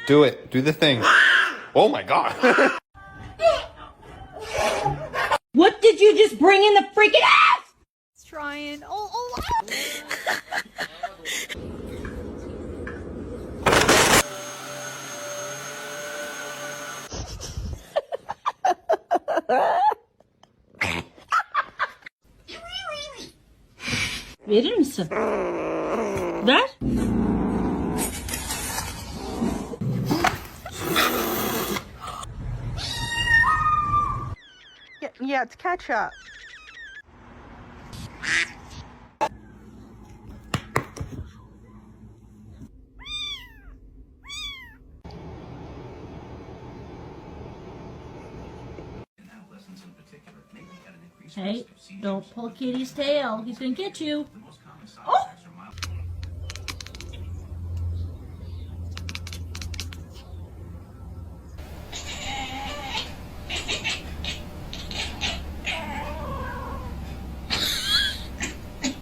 Do it. Do the thing. Oh my god. What did you just bring in the freaking house? It's trying. Oh. Verir misin? Ver. Yeah, it's ketchup. Hey, don't pull Kitty's tail. He's gonna get you.